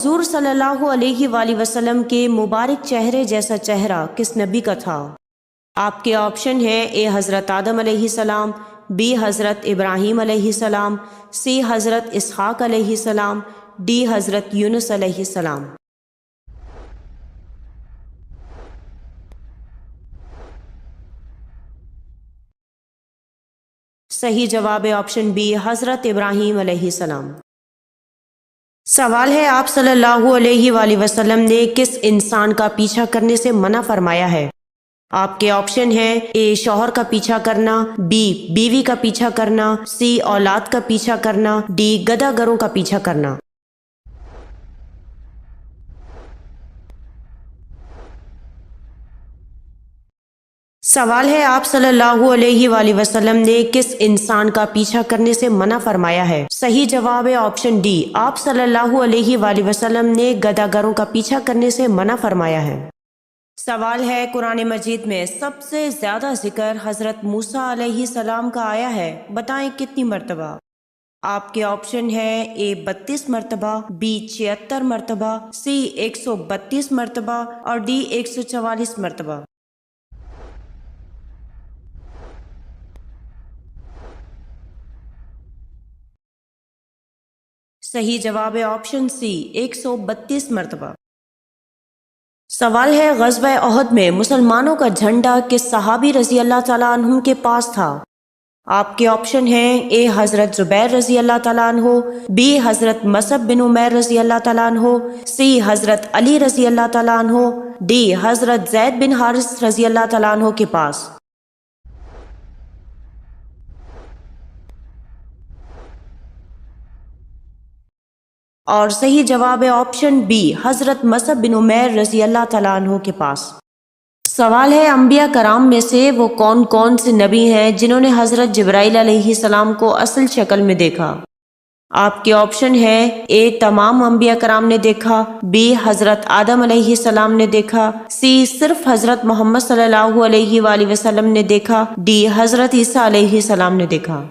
حضور صلی اللہ علیہ وآلہ وسلم کے مبارک چہرے جیسا چہرہ کس نبی کا تھا؟ آپ کے آپشن ہیں: اے حضرت آدم علیہ السلام، بی حضرت ابراہیم علیہ السلام، سی حضرت اسحاق علیہ السلام، ڈی حضرت یونس علیہ السلام۔ صحیح جواب ہے آپشن بی، حضرت ابراہیم علیہ السلام۔ سوال ہے: آپ صلی اللہ علیہ وآلہ وسلم نے کس انسان کا پیچھا کرنے سے منع فرمایا ہے؟ آپ کے آپشن ہیں: اے شوہر کا پیچھا کرنا، بی بیوی کا پیچھا کرنا، سی اولاد کا پیچھا کرنا، ڈی گدھا گروں کا پیچھا کرنا۔ سوال ہے: آپ صلی اللہ علیہ وآلہ وسلم نے کس انسان کا پیچھا کرنے سے منع فرمایا ہے؟ صحیح جواب ہے آپشن ڈی، آپ صلی اللہ علیہ وآلہ وسلم نے گدھا گروں کا پیچھا کرنے سے منع فرمایا ہے۔ سوال ہے: قرآن مجید میں سب سے زیادہ ذکر حضرت موسیٰ علیہ السلام کا آیا ہے، بتائیں کتنی مرتبہ؟ آپ کے آپشن ہے: اے 32 مرتبہ، بی 76 مرتبہ، سی 132 مرتبہ اور ڈی 144 مرتبہ۔ صحیح جواب ہے آپشن سی، 132 مرتبہ۔ سوال ہے: غزوہ احد میں مسلمانوں کا جھنڈا کس صحابی رضی اللہ تعالیٰ عنہ کے پاس تھا؟ آپ کے آپشن ہیں: اے حضرت زبیر رضی اللہ تعالیٰ عنہ، بی حضرت مصعب بن عمیر رضی اللہ تعالیٰ عنہ، سی حضرت علی رضی اللہ تعالیٰ عنہ، ڈی حضرت زید بن حارث رضی اللہ تعالیٰ عنہ کے پاس۔ اور صحیح جواب ہے آپشن بی، حضرت مصعب بن عمیر رضی اللہ تعالیٰ عنہ کے پاس۔ سوال ہے: انبیاء کرام میں سے وہ کون کون سے نبی ہیں جنہوں نے حضرت جبرائیل علیہ السلام کو اصل شکل میں دیکھا؟ آپ کے آپشن ہیں: اے تمام انبیاء کرام نے دیکھا، بی حضرت آدم علیہ السلام نے دیکھا، سی صرف حضرت محمد صلی اللہ علیہ وآلہ وسلم نے دیکھا، ڈی حضرت عیسیٰ علیہ السلام نے دیکھا۔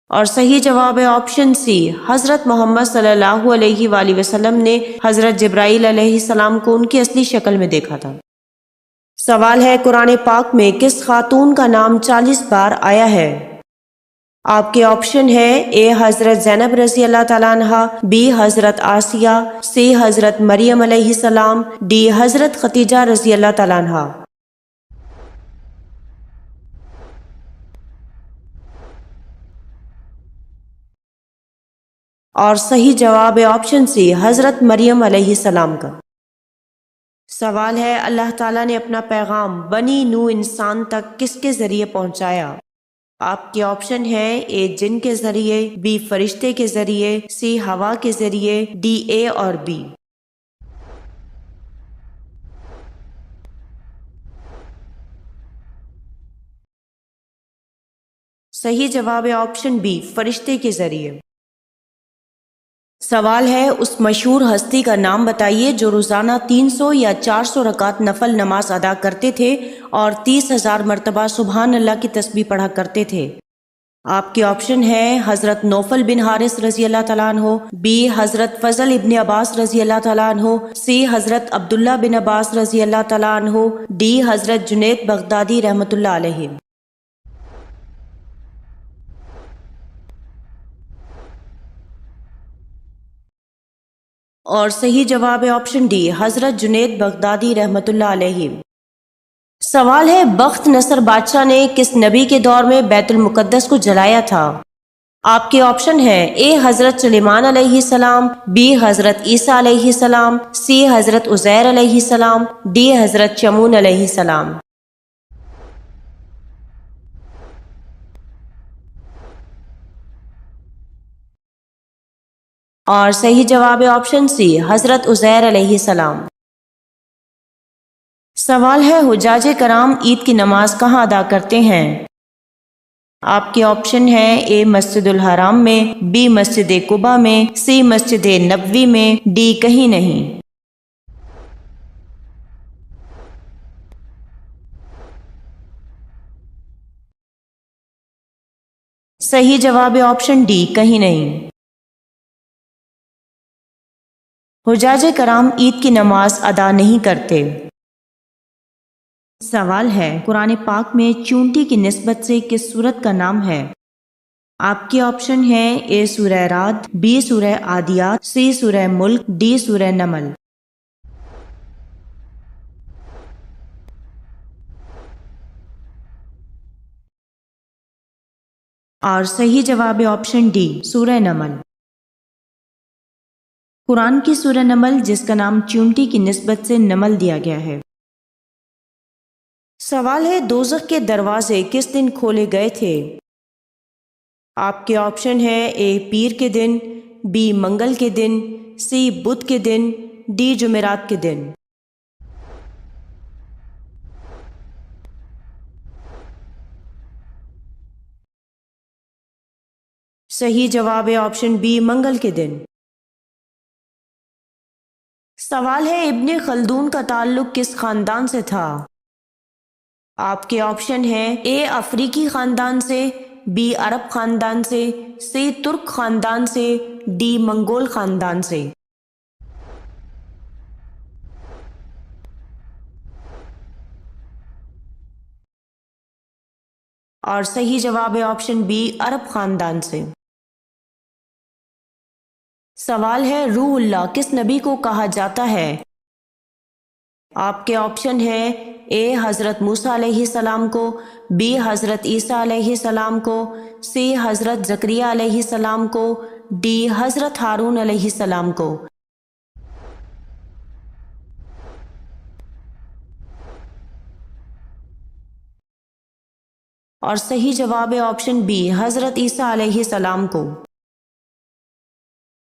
اور صحیح جواب ہے آپشن سی، حضرت محمد صلی اللہ علیہ وآلہ وسلم نے حضرت جبرائیل علیہ السلام کو ان کی اصلی شکل میں دیکھا تھا۔ سوال ہے: قرآن پاک میں کس خاتون کا نام 40 بار آیا ہے؟ آپ کے آپشن ہیں: اے حضرت زینب رضی اللہ تعالیٰ عنہ، بی حضرت آسیہ، سی حضرت مریم علیہ السلام، ڈی حضرت خدیجہ رضی اللہ تعالیٰ عنہ۔ اور صحیح جواب ہے آپشن سی، حضرت مریم علیہ السلام کا۔ سوال ہے: اللہ تعالیٰ نے اپنا پیغام بنی نوح انسان تک کس کے ذریعے پہنچایا؟ آپ کے آپشن ہیں: اے جن کے ذریعے، بی فرشتے کے ذریعے، سی ہوا کے ذریعے، ڈی اے اور بی۔ صحیح جواب ہے آپشن بی، فرشتے کے ذریعے۔ سوال ہے: اس مشہور ہستی کا نام بتائیے جو روزانہ 300 یا 400 رکعت نفل نماز ادا کرتے تھے اور 30,000 مرتبہ سبحان اللہ کی تسبیح پڑھا کرتے تھے۔ آپ کے آپشن ہیں: حضرت نوفل بن حارث رضی اللہ تعالیٰ عنہ، بی حضرت فضل ابن عباس رضی اللہ تعالیٰ عنہ، سی حضرت عبداللہ بن عباس رضی اللہ تعالیٰ عنہ، ڈی حضرت جنید بغدادی رحمۃ اللہ علیہ۔ اور صحیح جواب ہے آپشن ڈی، حضرت جنید بغدادی رحمۃ اللہ علیہ۔ سوال ہے: بخت نصر بادشاہ نے کس نبی کے دور میں بیت المقدس کو جلایا تھا؟ آپ کے آپشن ہیں: اے حضرت سلیمان علیہ السلام، بی حضرت عیسیٰ علیہ السلام، سی حضرت عزیر علیہ السلام، ڈی حضرت شمعون علیہ السلام۔ اور صحیح جواب ہے آپشن سی، حضرت عزیر علیہ السلام۔ سوال ہے: حجاج کرام عید کی نماز کہاں ادا کرتے ہیں؟ آپ کے آپشن ہیں: اے مسجد الحرام میں، بی مسجد قباء میں، سی مسجد نبوی میں، ڈی کہیں نہیں۔ صحیح جواب ہے آپشن ڈی، کہیں نہیں۔ حجاج کرام عید کی نماز ادا نہیں کرتے۔ سوال ہے، قرآن پاک میں چونٹی کی نسبت سے کس سورت کا نام ہے؟ آپ کے آپشن ہے اے سورہ رعد، بی سورہ عادیات، سی سورہ ملک، ڈی سورہ نمل۔ اور صحیح جواب ہے آپشن ڈی، سورہ نمل۔ قرآن کی سورہ نمل، جس کا نام چونٹی کی نسبت سے نمل دیا گیا ہے۔ سوال ہے، دوزخ کے دروازے کس دن کھولے گئے تھے؟ آپ کے آپشن ہے اے پیر کے دن، بی منگل کے دن، سی بدھ کے دن، ڈی جمعرات کے دن۔ صحیح جواب ہے آپشن بی، منگل کے دن۔ سوال ہے، ابن خلدون کا تعلق کس خاندان سے تھا؟ آپ کے آپشن ہیں اے افریقی خاندان سے، بی عرب خاندان سے، سی ترک خاندان سے، ڈی منگول خاندان سے۔ اور صحیح جواب ہے آپشن بی، عرب خاندان سے۔ سوال ہے، روح اللہ کس نبی کو کہا جاتا ہے؟ آپ کے آپشن ہیں اے حضرت موسیٰ علیہ السلام کو، بی حضرت عیسیٰ علیہ السلام کو، سی حضرت زکریا علیہ السلام کو، ڈی حضرت ہارون علیہ السلام کو۔ اور صحیح جواب ہے آپشن بی، حضرت عیسیٰ علیہ السلام کو۔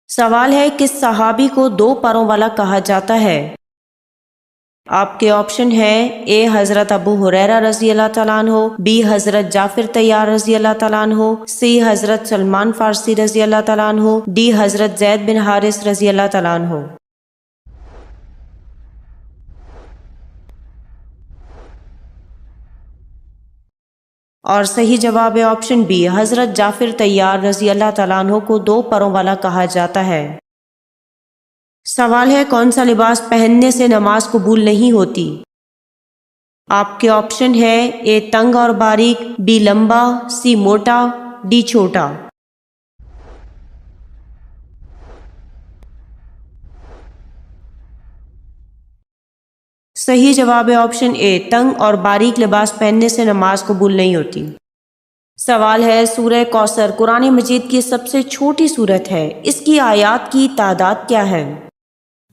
سوال ہے، کس صحابی کو دو پروں والا کہا جاتا ہے؟ آپ کے آپشن ہیں اے حضرت ابو ہریرہ رضی اللہ تعالیٰ عنہ، بی حضرت جعفر طیار رضی اللہ تعالیٰ عنہ، سی حضرت سلمان فارسی رضی اللہ تعالیٰ عنہ، ڈی حضرت زید بن حارث رضی اللہ تعالیٰ عنہ۔ اور صحیح جواب ہے آپشن بی، حضرت جعفر طیار رضی اللہ تعالیٰ عنہ کو دو پروں والا کہا جاتا ہے۔ سوال ہے، کون سا لباس پہننے سے نماز قبول نہیں ہوتی؟ آپ کے آپشن ہے اے تنگ اور باریک، بی لمبا، سی موٹا، ڈی چھوٹا۔ صحیح جواب ہے آپشن اے، تنگ اور باریک لباس پہننے سے نماز قبول نہیں ہوتی۔ سوال ہے، سورہ کوثر قرآن مجید کی سب سے چھوٹی سورت ہے، اس کی آیات کی تعداد کیا ہے؟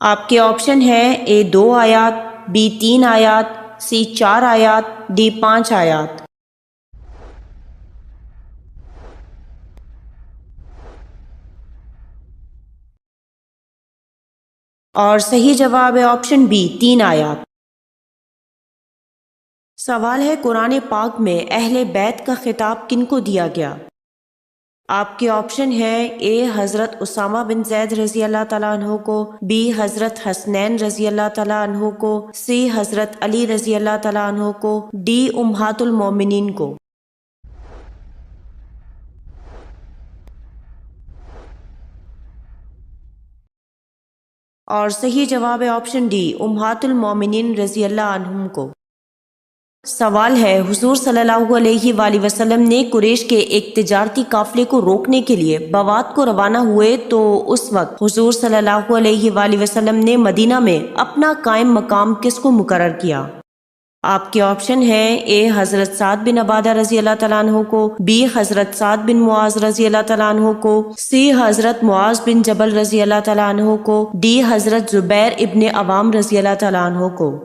آپ کے آپشن ہے اے 2 آیات، بی 3 آیات، سی 4 آیات، ڈی 5 آیات۔ اور صحیح جواب ہے آپشن بی، 3 آیات۔ سوال ہے، قرآن پاک میں اہل بیت کا خطاب کن کو دیا گیا؟ آپ کے آپشن ہیں اے حضرت اسامہ بن زید رضی اللہ تعالیٰ عنہ کو، بی حضرت حسنین رضی اللہ تعالیٰ عنہ کو، سی حضرت علی رضی اللہ تعالیٰ عنہ کو، ڈی امہات المومنین کو۔ اور صحیح جواب ہے آپشن ڈی، امہات المومنین رضی اللہ عنہم کو۔ سوال ہے، حضور صلی اللہ علیہ وآلہ وسلم نے قریش کے ایک تجارتی قافلے کو روکنے کے لیے بوات کو روانہ ہوئے تو اس وقت حضور صلی اللہ علیہ وآلہ وسلم نے مدینہ میں اپنا قائم مقام کس کو مقرر کیا؟ آپ کے آپشن ہیں اے حضرت سعد بن عبادہ رضی اللہ تعالیٰ عنہ کو، بی حضرت سعد بن معاذ رضی اللہ تعالیٰ عنہ کو، سی حضرت معاذ بن جبل رضی اللہ تعالیٰ عنہ کو، ڈی حضرت زبیر ابن عوام رضی اللہ تعالیٰ عنہ کو۔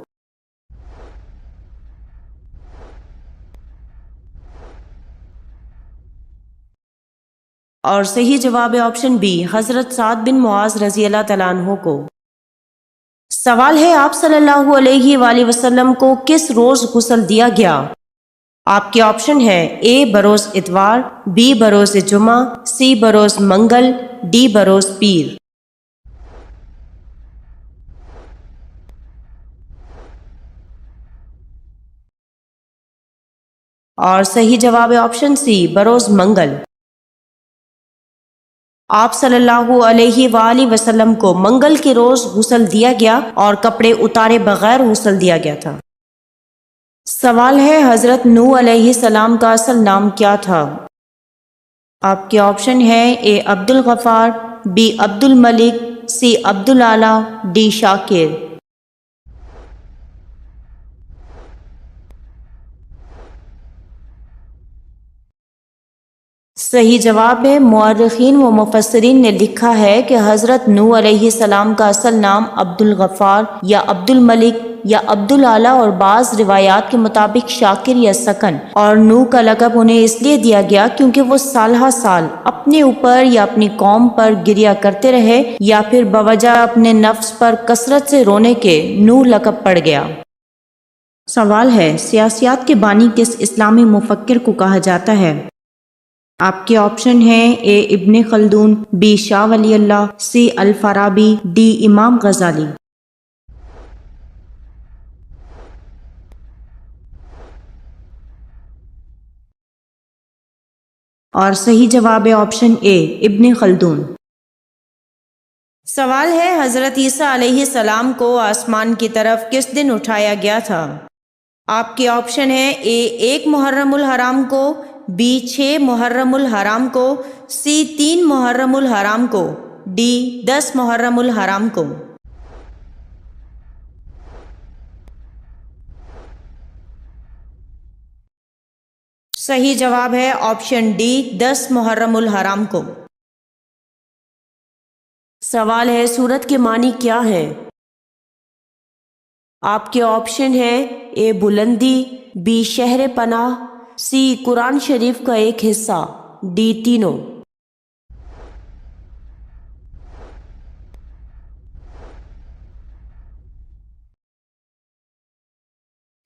اور صحیح جواب ہے آپشن بی، حضرت سعد بن معاذ رضی اللہ تعالیٰ عنہ کو۔ سوال ہے، آپ صلی اللہ علیہ وآلہ وسلم کو کس روز غسل دیا گیا؟ آپ کے آپشن ہے اے بروز اتوار، بی بروز جمعہ، سی بروز منگل، ڈی بروز پیر۔ اور صحیح جواب ہے آپشن سی، بروز منگل۔ آپ صلی اللہ علیہ وآلہ وسلم کو منگل کے روز غسل دیا گیا اور کپڑے اتارے بغیر غسل دیا گیا تھا۔ سوال ہے حضرت نوح علیہ السلام کا اصل نام کیا تھا؟ آپ کے آپشن ہے اے عبد الغفار، بی عبد الملک، سی عبد العلا، ڈی شاکر۔ صحیح جواب ہے، مورخین و مفسرین نے لکھا ہے کہ حضرت نوح علیہ السلام کا اصل نام عبد الغفار یا عبد الملک یا عبد العلا اور بعض روایات کے مطابق شاکر یا سکن، اور نوح کا لقب انہیں اس لیے دیا گیا کیونکہ وہ سالہ سال اپنے اوپر یا اپنی قوم پر گریا کرتے رہے یا پھر بوجہ اپنے نفس پر کثرت سے رونے کے نوح لقب پڑ گیا۔ سوال ہے سیاسیات کے بانی کس اسلامی مفکر کو کہا جاتا ہے؟ آپ کے آپشن ہیں اے ابن خلدون، be Shah Wali Allah, C الفارابی، D امام غزالی۔ اور صحیح جواب ہے آپشن اے ابن خلدون۔ سوال ہے حضرت عیسیٰ علیہ السلام کو آسمان کی طرف کس دن اٹھایا گیا تھا؟ آپ کے آپشن ہیں اے 1 محرم الحرام کو، بی 6 محرم الحرام کو، سی 3 محرم الحرام کو، ڈی 10 محرم الحرام کو۔ صحیح جواب ہے آپشن ڈی 10 محرم الحرام کو۔ سوال ہے سورت کے معنی کیا ہے؟ آپ کے آپشن ہیں اے بلندی، بی شہر پناہ، سی قرآن شریف کا ایک حصہ، ڈی تینوں۔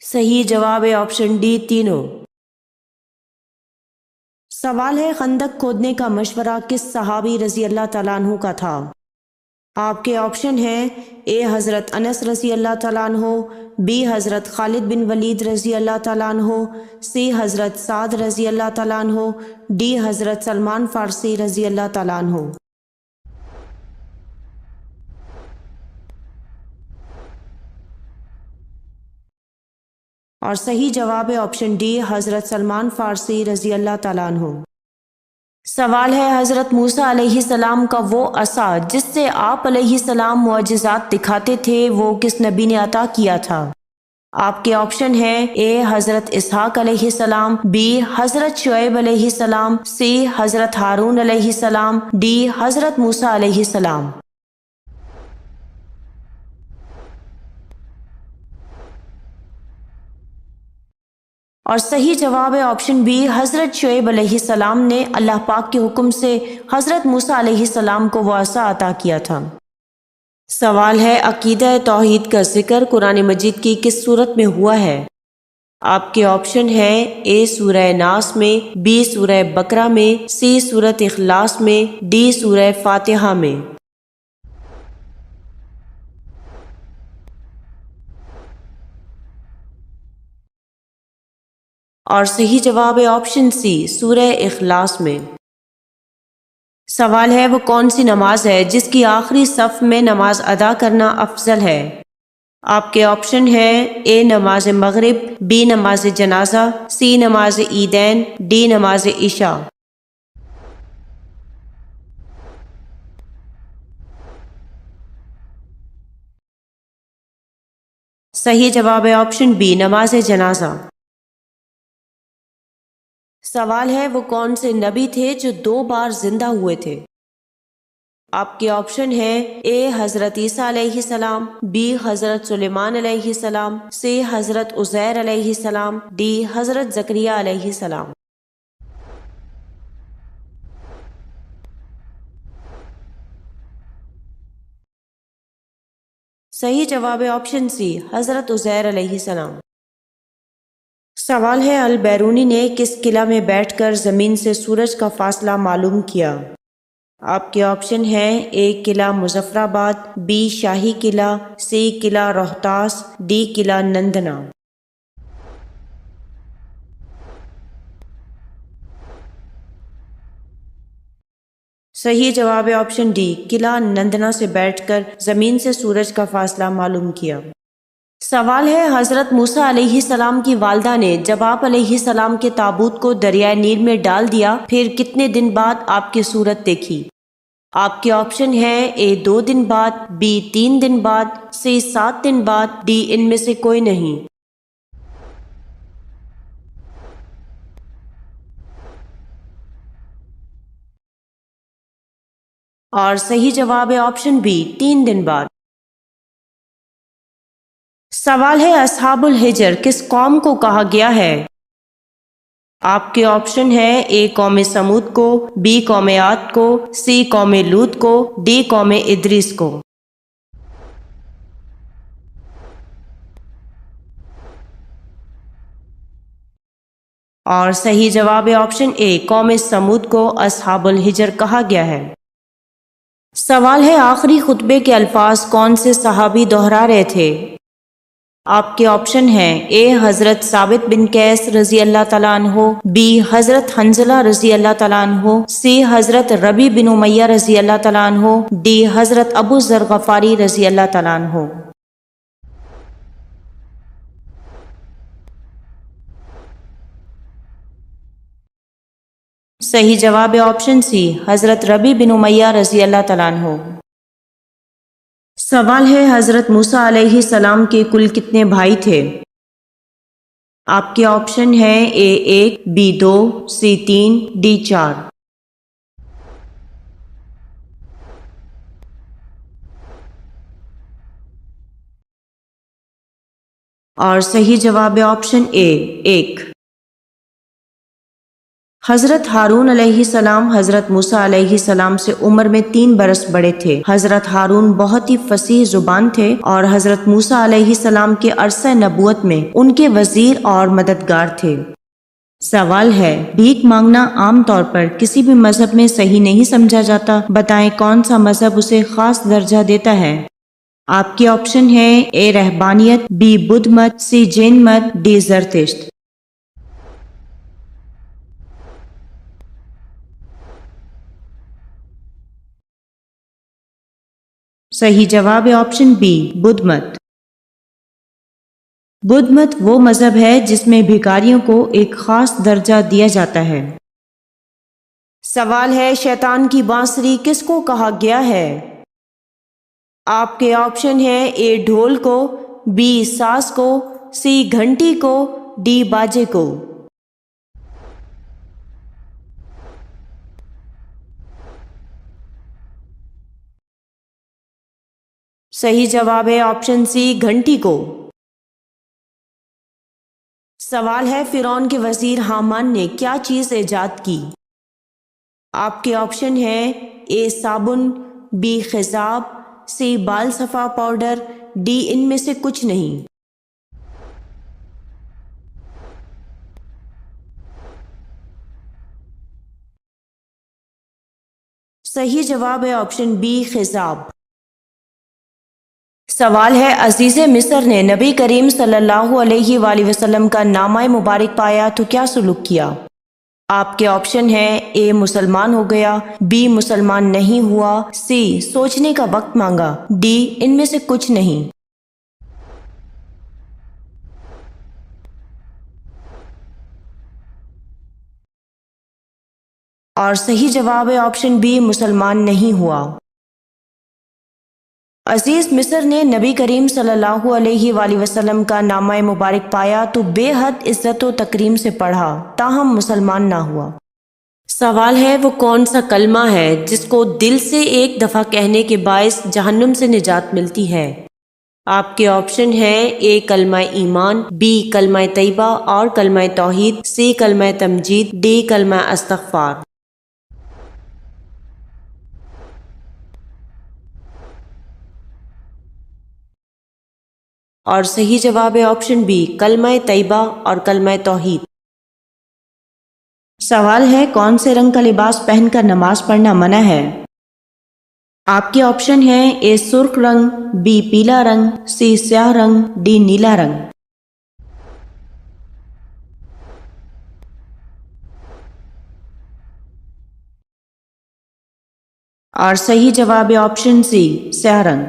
صحیح جواب ہے آپشن ڈی تینوں۔ سوال ہے خندق کھودنے کا مشورہ کس صحابی رضی اللہ تعالیٰ عنہ کا تھا؟ آپ کے آپشن ہیں اے حضرت انس رضی اللہ تعالیٰ عنہ، بی حضرت خالد بن ولید رضی اللہ تعالیٰ عنہ، سی حضرت سعد رضی اللہ تعالیٰ عنہ، ڈی حضرت سلمان فارسی رضی اللہ تعالیٰ عنہ۔ اور صحیح جواب ہے آپشن ڈی حضرت سلمان فارسی رضی اللہ تعالیٰ عنہ۔ سوال ہے حضرت موسیٰ علیہ السلام کا وہ عصا جس سے آپ علیہ السلام معجزات دکھاتے تھے وہ کس نبی نے عطا کیا تھا؟ آپ کے آپشن ہیں اے حضرت اسحاق علیہ السلام، بی حضرت شعیب علیہ السلام، سی حضرت ہارون علیہ السلام، ڈی حضرت موسیٰ علیہ السلام۔ اور صحیح جواب ہے آپشن بی حضرت شعیب علیہ السلام نے اللہ پاک کے حکم سے حضرت موسیٰ علیہ السلام کو وہ عصا عطا کیا تھا۔ سوال ہے عقیدہ توحید کا ذکر قرآن مجید کی کس صورت میں ہوا ہے؟ آپ کے آپشن ہیں اے سورہ ناس میں، بی سورہ بقرہ میں، سی سورۃ اخلاص میں، ڈی سورہ فاتحہ میں۔ اور صحیح جواب ہے آپشن سی سورہ اخلاص میں۔ سوال ہے وہ کون سی نماز ہے جس کی آخری صف میں نماز ادا کرنا افضل ہے؟ آپ کے آپشن ہیں اے نماز مغرب، بی نماز جنازہ، سی نماز عیدین، ڈی نماز عشاء۔ صحیح جواب ہے آپشن بی نماز جنازہ۔ سوال ہے وہ کون سے نبی تھے جو 2 بار زندہ ہوئے تھے؟ آپ کے آپشن ہیں اے حضرت عیسیٰ علیہ السلام، بی حضرت سلیمان علیہ السلام، سی حضرت عزیر علیہ السلام، ڈی حضرت زکریا علیہ السلام۔ صحیح جواب ہے آپشن سی حضرت عزیر علیہ السلام۔ سوال ہے البیرونی نے کس قلعہ میں بیٹھ کر زمین سے سورج کا فاصلہ معلوم کیا؟ آپ کے آپشن ہیں اے قلعہ مظفر آباد، be shahi Qila, C Qila Rohtas, D قلعہ نندنا۔ صحیح جواب ہے آپشن ڈی، قلعہ نندنا سے بیٹھ کر زمین سے سورج کا فاصلہ معلوم کیا۔ سوال ہے، حضرت موسیٰ علیہ السلام کی والدہ نے جب آپ علیہ السلام کے تابوت کو دریائے نیل میں ڈال دیا پھر کتنے دن بعد آپ کی صورت دیکھی؟ آپ کے آپشن ہیں اے 2 دن بعد، بی 3 دن بعد، سی 7 دن بعد، ڈی ان میں سے کوئی نہیں۔ اور صحیح جواب ہے آپشن بی، 3 دن بعد۔ سوال ہے، اصحاب الحجر کس قوم کو کہا گیا ہے؟ آپ کے آپشن ہیں اے قوم سمود کو، بی قوم عاد کو، سی قوم لوط کو، ڈی قوم ادریس کو۔ اور صحیح جواب ہے آپشن اے، قوم سمود کو اصحاب الحجر کہا گیا ہے۔ سوال ہے، آخری خطبے کے الفاظ کون سے صحابی دہرا رہے تھے؟ آپ کے آپشن ہیں اے حضرت ثابت بن قیس رضی اللہ تعالیٰ عنہ، بی حضرت حنظلہ رضی اللہ تعالیٰ عنہ، سی حضرت ربیع بن امیہ رضی اللہ تعالیٰ عنہ، ڈی حضرت ابو ذر غفاری رضی اللہ تعالیٰ عنہ۔ صحیح جواب ہے آپشن سی، حضرت ربیع بن امیہ رضی اللہ تعالیٰ عنہ۔ سوال ہے، حضرت موسیٰ علیہ السلام کے کل کتنے بھائی تھے؟ آپ کے آپشن ہیں اے 1، بی 2، سی 3، ڈی 4۔ اور صحیح جواب ہے آپشن اے، 1۔ حضرت ہارون علیہ السلام حضرت موسیٰ علیہ السلام سے عمر میں 3 برس بڑے تھے۔ حضرت ہارون بہت ہی فصیح زبان تھے اور حضرت موسیٰ علیہ السلام کے عرصہ نبوت میں ان کے وزیر اور مددگار تھے۔ سوال ہے، بھیک مانگنا عام طور پر کسی بھی مذہب میں صحیح نہیں سمجھا جاتا، بتائیں کون سا مذہب اسے خاص درجہ دیتا ہے؟ آپ کے آپشن ہیں اے رہبانیت، بی بدھ مت، سی جین مت، ڈی زرتشت۔ صحیح جواب ہے آپشن بی، بدھ مت۔ بدھ مت وہ مذہب ہے جس میں بھکاریوں کو ایک خاص درجہ دیا جاتا ہے۔ سوال ہے، شیطان کی بانسری کس کو کہا گیا ہے؟ آپ کے آپشن ہیں اے ڈھول کو، بی ساز کو، سی گھنٹی کو، ڈی باجے کو۔ صحیح جواب ہے آپشن سی، گھنٹی کو۔ سوال ہے، فرعون کے وزیر حامان نے کیا چیز ایجاد کی؟ آپ کے آپشن ہیں اے صابن، بی خضاب، سی بال صفا پاؤڈر، ڈی ان میں سے کچھ نہیں۔ صحیح جواب ہے آپشن بی، خضاب۔ سوال ہے، عزیز مصر نے نبی کریم صلی اللہ علیہ وآلہ وسلم کا نامہ مبارک پایا تو کیا سلوک کیا؟ آپ کے آپشن ہیں اے مسلمان ہو گیا، بی مسلمان نہیں ہوا، سی سوچنے کا وقت مانگا، ڈی ان میں سے کچھ نہیں۔ اور صحیح جواب ہے آپشن بی، مسلمان نہیں ہوا۔ عزیز مصر نے نبی کریم صلی اللہ علیہ وآلہ وسلم کا نامہ مبارک پایا تو بے حد عزت و تکریم سے پڑھا، تاہم مسلمان نہ ہوا۔ سوال ہے، وہ کون سا کلمہ ہے جس کو دل سے ایک دفعہ کہنے کے باعث جہنم سے نجات ملتی ہے؟ آپ کے آپشن ہیں اے کلمہ ایمان، بی کلمہ طیبہ اور کلمہ توحید، سی کلمہ تمجید، ڈی کلمہ استغفار۔ اور صحیح جواب ہے آپشن بی، کلمہ طیبہ اور کلمہ توحید۔ سوال ہے، کون سے رنگ کا لباس پہن کر نماز پڑھنا منع ہے؟ آپ کے آپشن ہیں اے سرخ رنگ، بی پیلا رنگ، سی سیاہ رنگ، ڈی نیلا رنگ۔ اور صحیح جواب ہے آپشن سی، سیاہ رنگ۔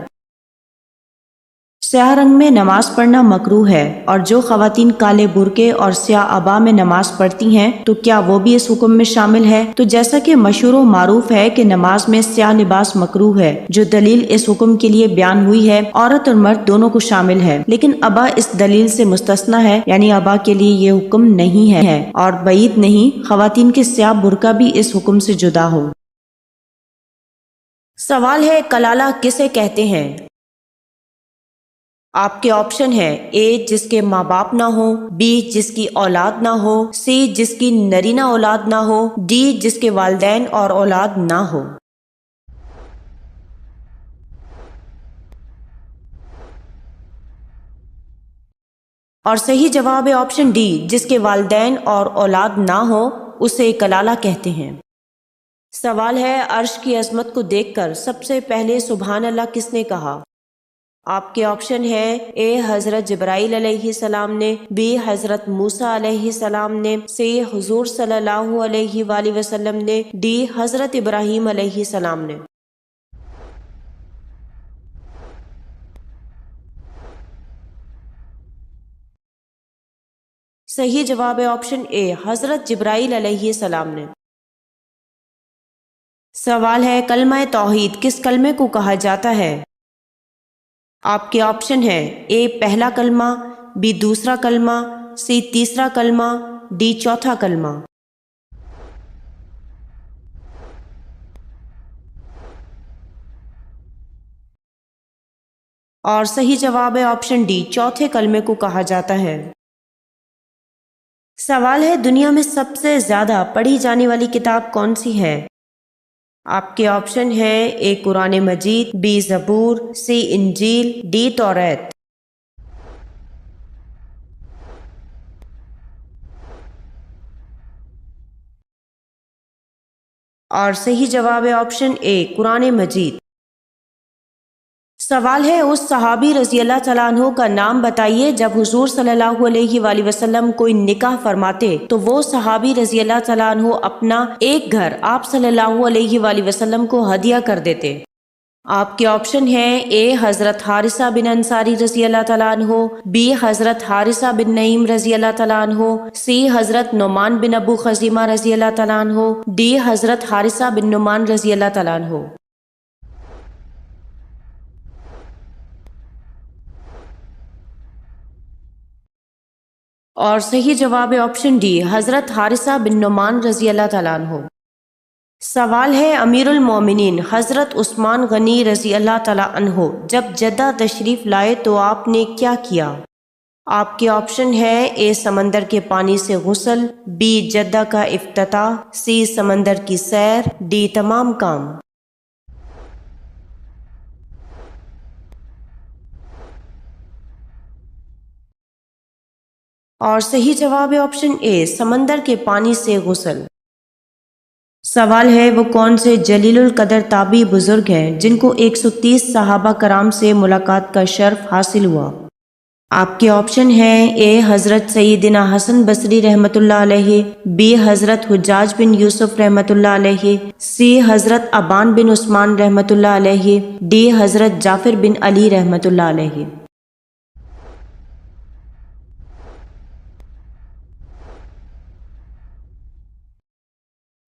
سیاہ رنگ میں نماز پڑھنا مکروہ ہے، اور جو خواتین کالے برقعے اور سیاہ عبا میں نماز پڑھتی ہیں تو کیا وہ بھی اس حکم میں شامل ہے؟ تو جیسا کہ مشہور و معروف ہے کہ نماز میں سیاہ لباس مکروہ ہے، جو دلیل اس حکم کے لیے بیان ہوئی ہے عورت اور مرد دونوں کو شامل ہے، لیکن عبا اس دلیل سے مستثنی ہے، یعنی عبا کے لیے یہ حکم نہیں ہے، اور بعید نہیں خواتین کے سیاہ برقع بھی اس حکم سے جدا ہو۔ سوال ہے، کلالہ کسے کہتے ہیں؟ آپ کے آپشن ہے، اے جس کے ماں باپ نہ ہو، بی جس کی اولاد نہ ہو، سی جس کی نرینہ اولاد نہ ہو، ڈی جس کے والدین اور اولاد نہ ہو۔ اور صحیح جواب ہے آپشن ڈی، جس کے والدین اور اولاد نہ ہو اسے کلالہ کہتے ہیں۔ سوال ہے، عرش کی عظمت کو دیکھ کر سب سے پہلے سبحان اللہ کس نے کہا؟ آپ کے آپشن ہے، اے حضرت جبرائیل علیہ السلام نے، بی حضرت موسیٰ علیہ السلام نے، سی حضور صلی اللہ علیہ وآلہ وسلم نے، ڈی حضرت ابراہیم علیہ السلام نے۔ صحیح جواب ہے آپشن اے، حضرت جبرائیل علیہ السلام نے۔ سوال ہے، کلمہ توحید کس کلمے کو کہا جاتا ہے؟ آپ کے آپشن ہے، اے پہلا کلمہ، بی دوسرا کلمہ، سی تیسرا کلمہ، ڈی چوتھا کلمہ۔ اور صحیح جواب ہے آپشن ڈی، چوتھے کلمے کو کہا جاتا ہے۔ سوال ہے، دنیا میں سب سے زیادہ پڑھی جانے والی کتاب کون سی ہے؟ آپ کے آپشن ہیں، اے قرآن مجید، بی زبور، سی انجیل، ڈی توریت۔ اور صحیح جواب ہے آپشن اے، قرآن مجید۔ سوال ہے، اس صحابی رضی اللہ تعالیٰ عنہ کا نام بتائیے جب حضور صلی اللہ علیہ وآلہ وسلم کوئی نکاح فرماتے تو وہ صحابی رضی اللہ تعالیٰ عنہ اپنا ایک گھر آپ صلی اللہ علیہ وآلہ وسلم کو ہدیہ کر دیتے۔ آپ کے آپشن ہیں، اے حضرت حارثہ بن انصاری رضی اللہ تعالیٰ عنہ، بی حضرت حارثہ بن نعیم رضی اللہ تعالیٰ عنہ، سی حضرت نعمان بن ابو خزیمہ رضی اللہ تعالیٰ عنہ، ڈی حضرت حارثہ بن نعمان رضی اللہ تعالیٰ عنہ۔ اور صحیح جواب ہے آپشن ڈی، حضرت حارثہ بن نعمان رضی اللہ تعالیٰ عنہ۔ سوال ہے، امیر المومنین حضرت عثمان غنی رضی اللہ تعالیٰ عنہ جب جدہ تشریف لائے تو آپ نے کیا کیا؟ آپ کے آپشن ہے، اے سمندر کے پانی سے غسل، بی جدہ کا افتتاح، سی سمندر کی سیر، ڈی تمام کام۔ اور صحیح جواب ہے آپشن اے، سمندر کے پانی سے غسل۔ سوال ہے، وہ کون سے جلیل القدر تابعی بزرگ ہیں جن کو 130 صحابہ کرام سے ملاقات کا شرف حاصل ہوا؟ آپ کے آپشن ہیں، اے حضرت سیدنا حسن بصری رحمۃ اللہ علیہ، بی حضرت حجاج بن یوسف رحمۃ اللہ علیہ، سی حضرت ابان بن عثمان رحمۃ اللہ علیہ، ڈی حضرت جعفر بن علی رحمۃ اللہ علیہ۔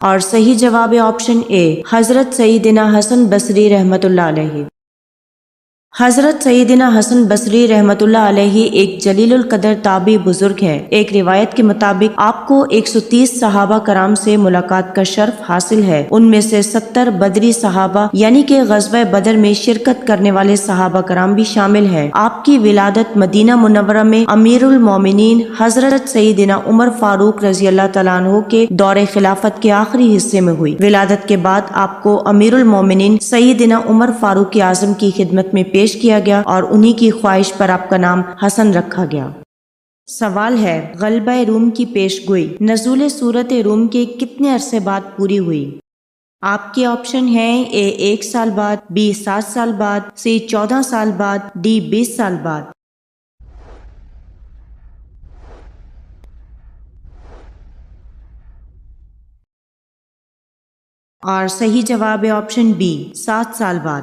اور صحیح جواب ہے آپشن اے، حضرت سیدنا حسن بصری رحمۃ اللہ علیہ۔ حضرت سیدنا حسن بصری رحمۃ اللہ علیہ ایک جلیل القدر تابعی بزرگ ہیں۔ ایک روایت کے مطابق آپ کو 130 صحابہ کرام سے ملاقات کا شرف حاصل ہے، ان میں سے 70 بدری صحابہ یعنی کہ غزوہ بدر میں شرکت کرنے والے صحابہ کرام بھی شامل ہیں۔ آپ کی ولادت مدینہ منورہ میں امیر المومنین حضرت سیدنا عمر فاروق رضی اللہ تعالیٰ عنہ کے دور خلافت کے آخری حصے میں ہوئی۔ ولادت کے بعد آپ کو امیر المومنین سیدنا عمر فاروق اعظم کی خدمت میں پیش کیا گیا اور انہی کی خواہش پر آپ کا نام حسن رکھا گیا۔ سوال ہے، غلبہ روم کی پیش گوئی نزول سورت روم کے کتنے عرصے بعد پوری ہوئی؟ آپ کے آپشن ہیں، اے 1 سال بعد، بی 7 سال بعد، سی 14 سال بعد، ڈی 20 سال بعد۔ اور صحیح جواب ہے آپشن بی 7 سال بعد۔